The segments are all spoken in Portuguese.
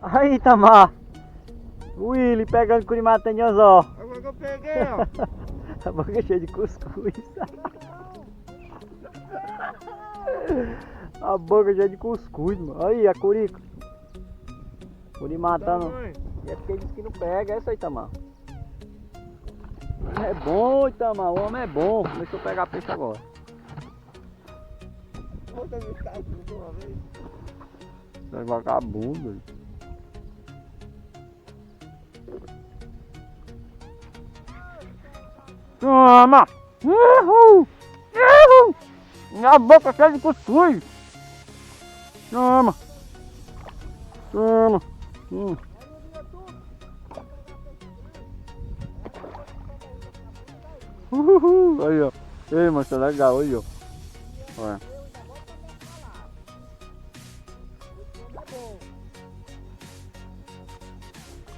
Aí, Tamar. Willy pegando curimata em anzol. Agora que eu peguei, ó. A boca é cheia de cuscuz. A boca cheia de cuscuz, mano. Aí, a curica. Curimata não. E é porque ele disse que não pega. É isso aí, Tamar. É bom, Itamar. O homem é bom. Deixa eu pegar peixe agora. Outra vez tá aqui de uma vez. Você é vagabundo. Toma! Uhul! Uhul! Minha boca cheia de cuscuz! Toma! Toma! Uhul! Aí, ó. Ei, mas tá legal aí, ó. Olha.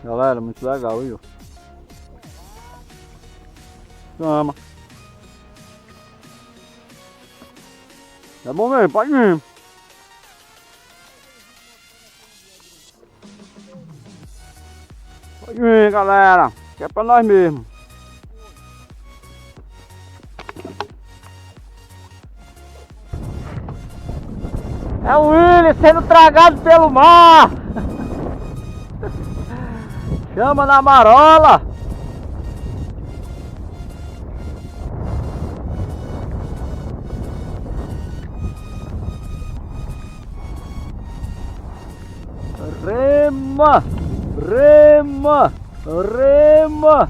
Galera, muito legal aí, ó. Toma. É bom mesmo, pode vir. Pode vir, galera. Que é pra nós mesmo. É o Willy sendo tragado pelo mar. Chama na marola. Rema, rema, rema.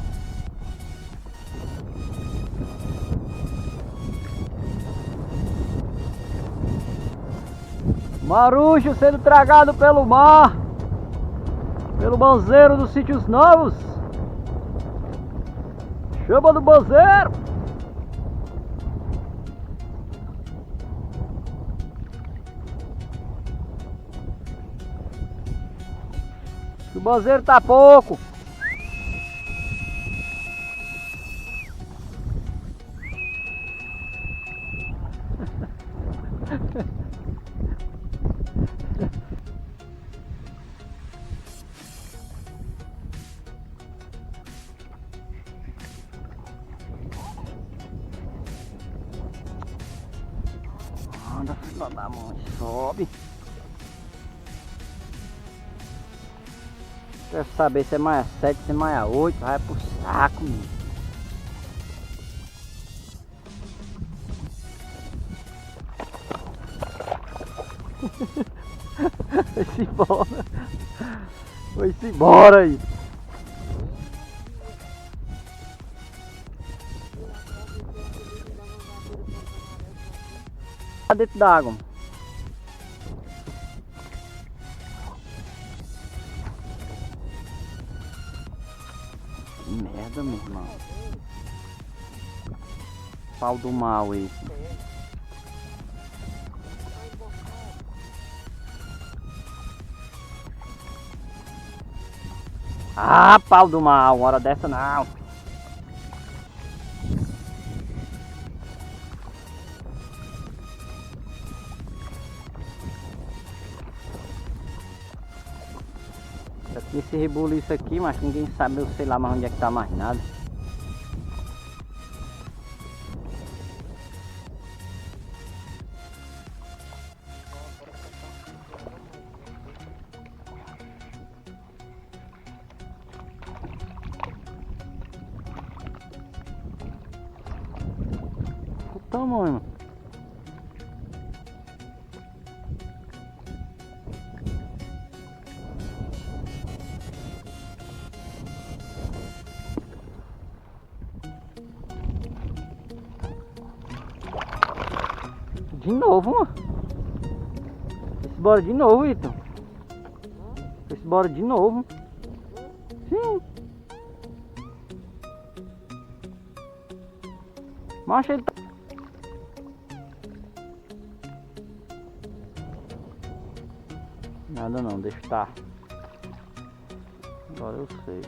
Marucho sendo tragado pelo mar, pelo banzeiro dos sítios novos. Chama do banzeiro. O banzeiro tá pouco. Anda, filha da mãe, sobe. Quer saber se é maia 7, se é maia 8, vai pro saco, menino. Vai-se embora. Vai-se embora aí. Tá dentro d'água. Merda, meu irmão. Pau do mal esse. Ah, pau do mal, uma hora dessa não. Aqui esse rebuliço aqui, mas ninguém sabe, eu sei lá mais onde é que tá mais nada. O tamanho, mano. De novo, mano. Esse bora de novo, Ito. Esse bora de novo. Sim. Mas ele tá... Nada não, deixa estar. Agora eu sei.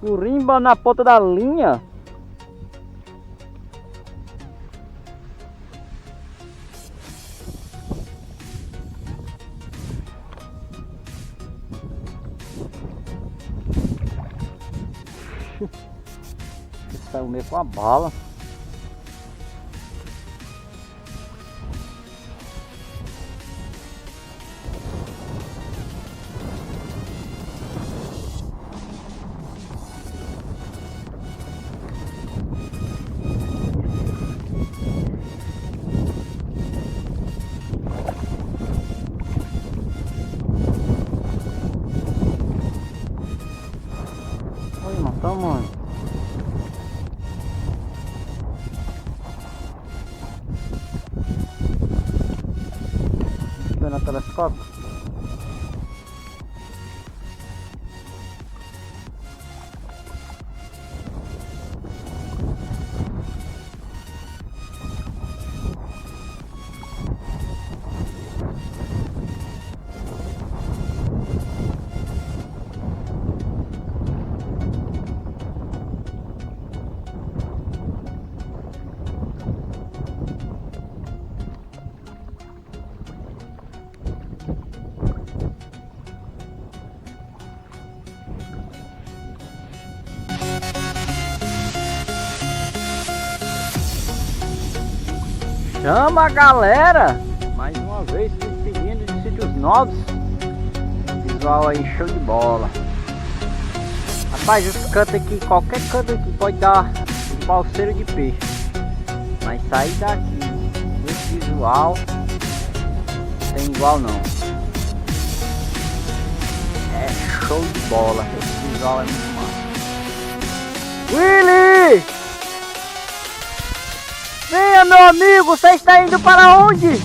Curimba na ponta da linha. Saiu meio com a bala. Olha, irmão, tamanho. Na telescópio. Chama a galera! Mais uma vez se despedindo de sítios novos. Visual aí show de bola. Rapaz, os cantos aqui, qualquer canto aqui pode dar um balseiro de peixe. Mas sair daqui, esse visual, não tem igual não. É show de bola, esse visual é muito massa. Willy! Venha, meu amigo, você está indo para onde?